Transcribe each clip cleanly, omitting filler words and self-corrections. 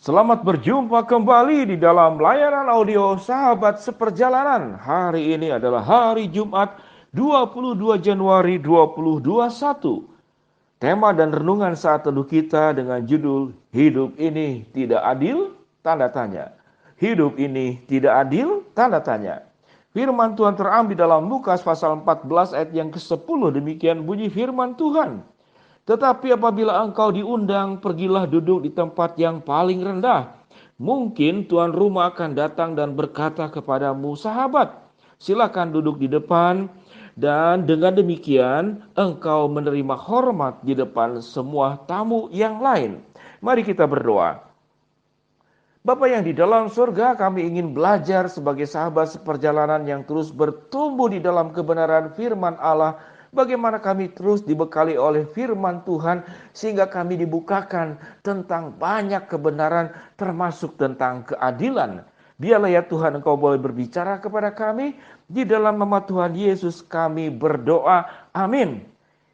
Selamat berjumpa kembali di dalam layanan audio Sahabat Seperjalanan. Hari ini adalah hari Jumat 22 Januari 2021. Tema dan renungan saat teduh kita dengan judul Hidup ini tidak adil? Tanda tanya. Hidup ini tidak adil? Tanda tanya. Firman Tuhan terambil dalam Lukas pasal 14 ayat yang ke-10. Demikian bunyi firman Tuhan. Tetapi apabila engkau diundang, pergilah duduk di tempat yang paling rendah. Mungkin tuan rumah akan datang dan berkata kepadamu, sahabat, silakan duduk di depan. Dan dengan demikian engkau menerima hormat di depan semua tamu yang lain. Mari kita berdoa. Bapa yang di dalam surga, kami ingin belajar sebagai sahabat seperjalanan yang terus bertumbuh di dalam kebenaran firman Allah. Bagaimana kami terus dibekali oleh firman Tuhan sehingga kami dibukakan tentang banyak kebenaran termasuk tentang keadilan. Biarlah ya Tuhan Engkau boleh berbicara kepada kami. Di dalam nama Tuhan Yesus kami berdoa. Amin.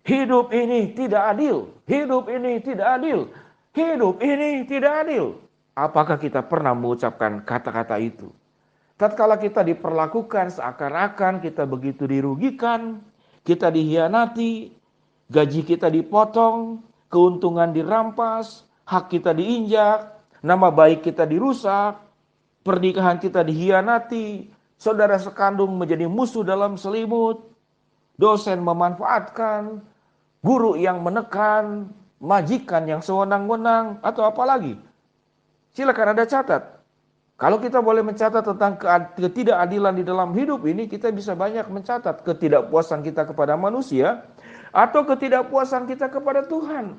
Hidup ini tidak adil. Hidup ini tidak adil. Hidup ini tidak adil. Apakah kita pernah mengucapkan kata-kata itu? Tatkala kita diperlakukan seakan-akan kita begitu dirugikan, kita dihianati, gaji kita dipotong, keuntungan dirampas, hak kita diinjak, nama baik kita dirusak, pernikahan kita dihianati, saudara sekandung menjadi musuh dalam selimut, dosen memanfaatkan, guru yang menekan, majikan yang sewenang-wenang, atau apa lagi? Silakan Anda catat. Kalau kita boleh mencatat tentang ketidakadilan di dalam hidup ini, kita bisa banyak mencatat ketidakpuasan kita kepada manusia atau ketidakpuasan kita kepada Tuhan.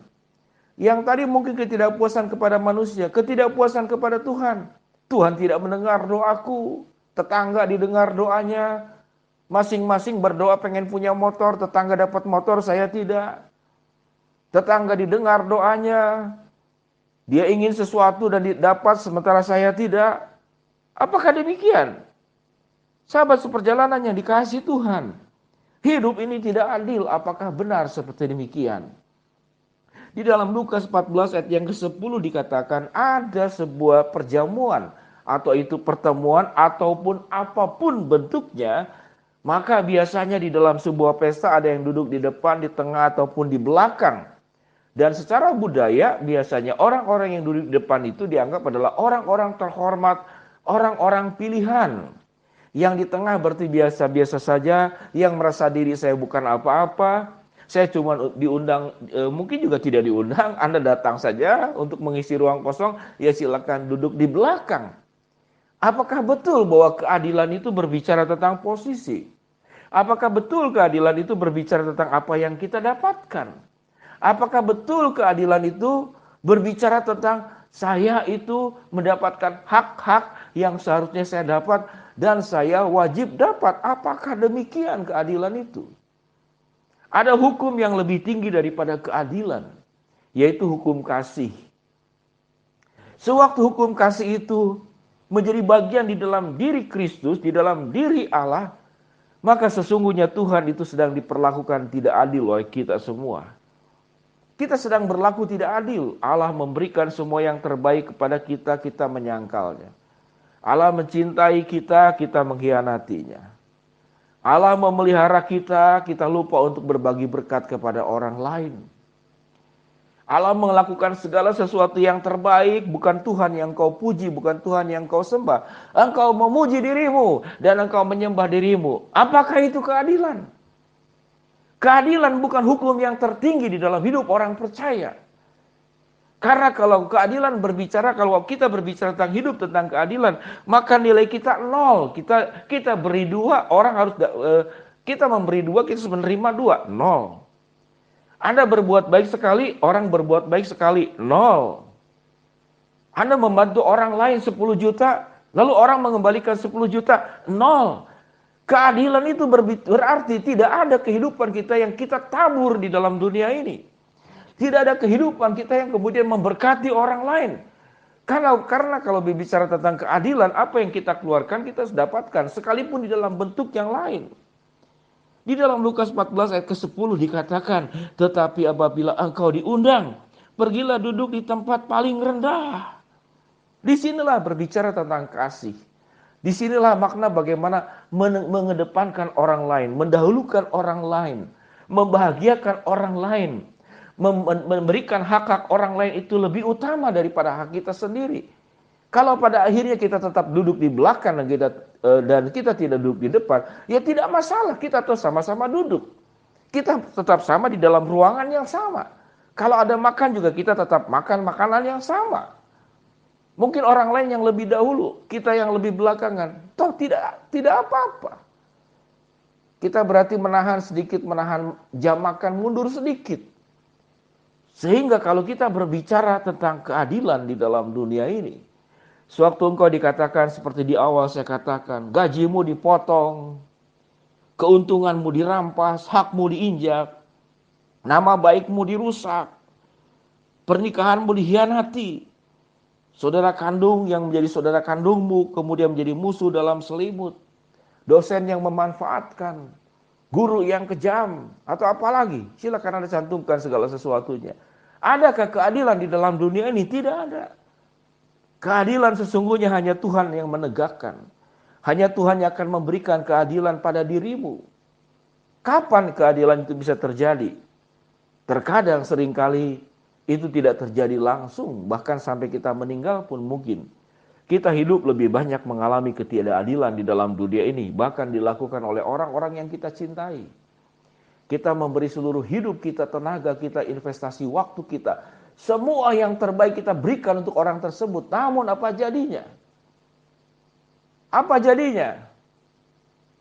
Yang tadi mungkin ketidakpuasan kepada manusia, ketidakpuasan kepada Tuhan. Tuhan tidak mendengar doaku, tetangga didengar doanya, masing-masing berdoa pengen punya motor, tetangga dapat motor, saya tidak. Tetangga didengar doanya, dia ingin sesuatu dan dapat sementara saya tidak. Apakah demikian? Sahabat seperjalanan yang dikasihi Tuhan, hidup ini tidak adil. Apakah benar seperti demikian? Di dalam Lukas 14 ayat yang ke-10 dikatakan ada sebuah perjamuan, atau itu pertemuan ataupun apapun bentuknya. Maka biasanya di dalam sebuah pesta ada yang duduk di depan, di tengah ataupun di belakang. Dan secara budaya biasanya orang-orang yang duduk di depan itu dianggap adalah orang-orang terhormat, orang-orang pilihan. Yang di tengah berarti biasa-biasa saja, yang merasa diri saya bukan apa-apa, saya cuma diundang, mungkin juga tidak diundang, Anda datang saja untuk mengisi ruang kosong, ya silakan duduk di belakang. Apakah betul bahwa keadilan itu berbicara tentang posisi? Apakah betul keadilan itu berbicara tentang apa yang kita dapatkan? Apakah betul keadilan itu berbicara tentang saya itu mendapatkan hak-hak yang seharusnya saya dapat dan saya wajib dapat? Apakah demikian keadilan itu? Ada hukum yang lebih tinggi daripada keadilan, yaitu hukum kasih. Sewaktu hukum kasih itu menjadi bagian di dalam diri Kristus, di dalam diri Allah, maka sesungguhnya Tuhan itu sedang diperlakukan tidak adil oleh kita semua. Kita sedang berlaku tidak adil. Allah memberikan semua yang terbaik kepada kita, kita menyangkalnya. Allah mencintai kita, kita mengkhianatinya. Allah memelihara kita, kita lupa untuk berbagi berkat kepada orang lain. Allah melakukan segala sesuatu yang terbaik, bukan Tuhan yang kau puji, bukan Tuhan yang kau sembah. Engkau memuji dirimu dan engkau menyembah dirimu. Apakah itu keadilan? Keadilan bukan hukum yang tertinggi di dalam hidup orang percaya. Karena kalau keadilan berbicara, kalau kita berbicara tentang hidup, tentang keadilan, maka nilai kita nol. Kita beri dua, orang harus kita memberi dua, kita menerima dua, nol. Anda berbuat baik sekali, orang berbuat baik sekali, nol. Anda membantu orang lain 10 juta, lalu orang mengembalikan 10 juta, nol. Keadilan itu berarti tidak ada kehidupan kita yang kita tabur di dalam dunia ini. Tidak ada kehidupan kita yang kemudian memberkati orang lain. Karena kalau berbicara tentang keadilan, apa yang kita keluarkan kita dapatkan, sekalipun di dalam bentuk yang lain. Di dalam Lukas 14 ayat ke-10 dikatakan, tetapi apabila engkau diundang, pergilah duduk di tempat paling rendah. Disinilah berbicara tentang kasih. Disinilah makna bagaimana mengedepankan orang lain, mendahulukan orang lain, membahagiakan orang lain, memberikan hak-hak orang lain itu lebih utama daripada hak kita sendiri. Kalau pada akhirnya kita tetap duduk di belakang dan kita tidak duduk di depan, ya tidak masalah, kita tuh sama-sama duduk. Kita tetap sama di dalam ruangan yang sama. Kalau ada makan juga kita tetap makan makanan yang sama. Mungkin orang lain yang lebih dahulu, kita yang lebih belakangan. Toh tidak apa-apa. Kita berarti menahan jam makan mundur sedikit. Sehingga kalau kita berbicara tentang keadilan di dalam dunia ini, sewaktu engkau dikatakan seperti di awal saya katakan, gajimu dipotong, keuntunganmu dirampas, hakmu diinjak, nama baikmu dirusak, pernikahanmu dikhianati, saudara kandung yang menjadi saudara kandungmu kemudian menjadi musuh dalam selimut, dosen yang memanfaatkan, guru yang kejam, atau apalagi, silakan Anda cantumkan segala sesuatunya. Adakah keadilan di dalam dunia ini? Tidak ada. Keadilan sesungguhnya hanya Tuhan yang menegakkan. Hanya Tuhan yang akan memberikan keadilan pada dirimu. Kapan keadilan itu bisa terjadi? Terkadang seringkali itu tidak terjadi langsung, bahkan sampai kita meninggal pun mungkin. Kita hidup lebih banyak mengalami ketidakadilan di dalam dunia ini, bahkan dilakukan oleh orang-orang yang kita cintai. Kita memberi seluruh hidup kita, tenaga kita, investasi waktu kita. Semua yang terbaik kita berikan untuk orang tersebut. Namun apa jadinya? Apa jadinya?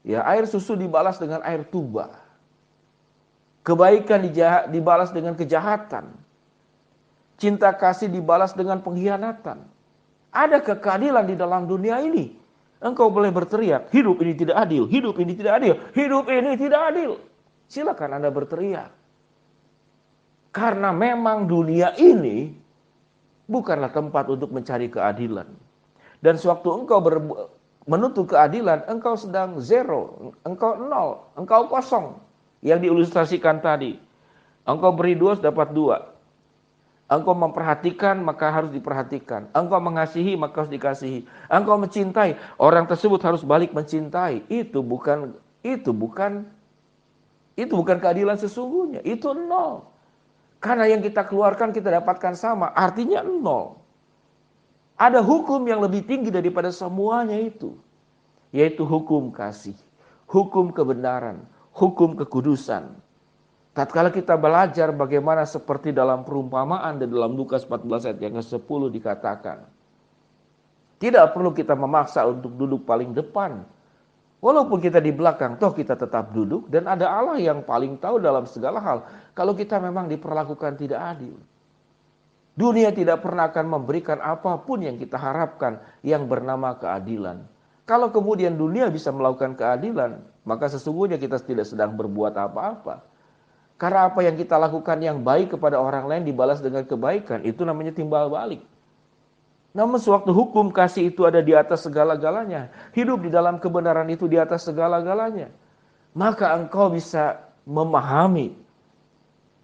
Ya, air susu dibalas dengan air tuba. Kebaikan dibalas dengan kejahatan. Cinta kasih dibalas dengan pengkhianatan. Adakah keadilan di dalam dunia ini? Engkau boleh berteriak, hidup ini tidak adil, hidup ini tidak adil, hidup ini tidak adil. Silakan Anda berteriak. Karena memang dunia ini bukanlah tempat untuk mencari keadilan. Dan sewaktu engkau menuntut keadilan, engkau sedang zero, engkau nol, engkau kosong. Yang diilustrasikan tadi. Engkau beri 2 dapat 2. Engkau memperhatikan maka harus diperhatikan. Engkau mengasihi maka harus dikasihi. Engkau mencintai, orang tersebut harus balik mencintai. Itu bukan keadilan sesungguhnya. Itu nol. Karena yang kita keluarkan kita dapatkan sama. Artinya nol. Ada hukum yang lebih tinggi daripada semuanya itu. Yaitu hukum kasih. Hukum kebenaran. Hukum kekudusan. Tatkala kita belajar bagaimana seperti dalam perumpamaan dan dalam Lukas 14 ayat yang ke-10 dikatakan. Tidak perlu kita memaksa untuk duduk paling depan. Walaupun kita di belakang, toh kita tetap duduk. Dan ada Allah yang paling tahu dalam segala hal. Kalau kita memang diperlakukan tidak adil. Dunia tidak pernah akan memberikan apapun yang kita harapkan yang bernama keadilan. Kalau kemudian dunia bisa melakukan keadilan, maka sesungguhnya kita tidak sedang berbuat apa-apa. Karena apa yang kita lakukan yang baik kepada orang lain dibalas dengan kebaikan, itu namanya timbal balik. Namun sewaktu hukum kasih itu ada di atas segala-galanya, hidup di dalam kebenaran itu di atas segala-galanya, maka engkau bisa memahami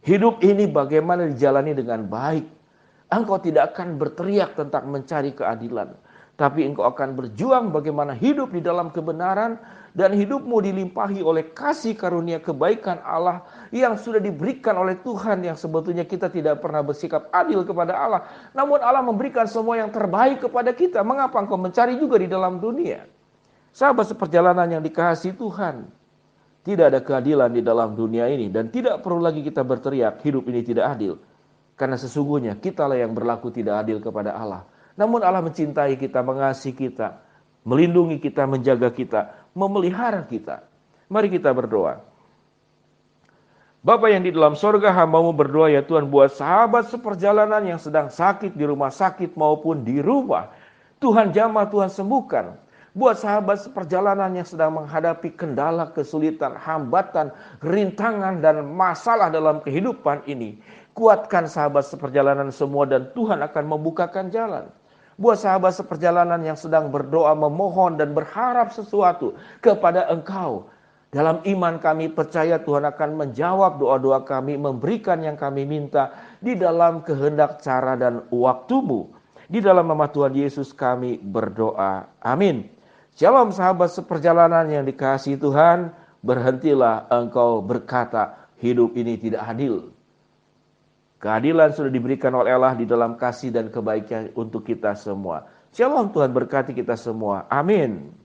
hidup ini bagaimana dijalani dengan baik. Engkau tidak akan berteriak tentang mencari keadilan, tapi engkau akan berjuang bagaimana hidup di dalam kebenaran dan hidupmu dilimpahi oleh kasih karunia kebaikan Allah yang sudah diberikan oleh Tuhan yang sebetulnya kita tidak pernah bersikap adil kepada Allah. Namun Allah memberikan semua yang terbaik kepada kita. Mengapa engkau mencari juga di dalam dunia? Sahabat seperjalanan yang dikasihi Tuhan. Tidak ada keadilan di dalam dunia ini dan tidak perlu lagi kita berteriak hidup ini tidak adil. Karena sesungguhnya kitalah yang berlaku tidak adil kepada Allah. Namun Allah mencintai kita, mengasihi kita, melindungi kita, menjaga kita, memelihara kita. Mari kita berdoa. Bapa yang di dalam sorga, hamba-Mu berdoa ya Tuhan buat sahabat seperjalanan yang sedang sakit di rumah sakit maupun di rumah. Tuhan jamah, Tuhan sembuhkan. Buat sahabat seperjalanan yang sedang menghadapi kendala, kesulitan, hambatan, rintangan, dan masalah dalam kehidupan ini. Kuatkan sahabat seperjalanan semua dan Tuhan akan membukakan jalan. Buat sahabat seperjalanan yang sedang berdoa, memohon dan berharap sesuatu kepada Engkau. Dalam iman kami percaya Tuhan akan menjawab doa-doa kami, memberikan yang kami minta di dalam kehendak, cara, dan waktu-Mu. Di dalam nama Tuhan Yesus kami berdoa. Amin. Shalom sahabat seperjalanan yang dikasihi Tuhan. Berhentilah engkau berkata hidup ini tidak adil. Keadilan sudah diberikan oleh Allah di dalam kasih dan kebaikan untuk kita semua. Shalom, Tuhan berkati kita semua. Amin.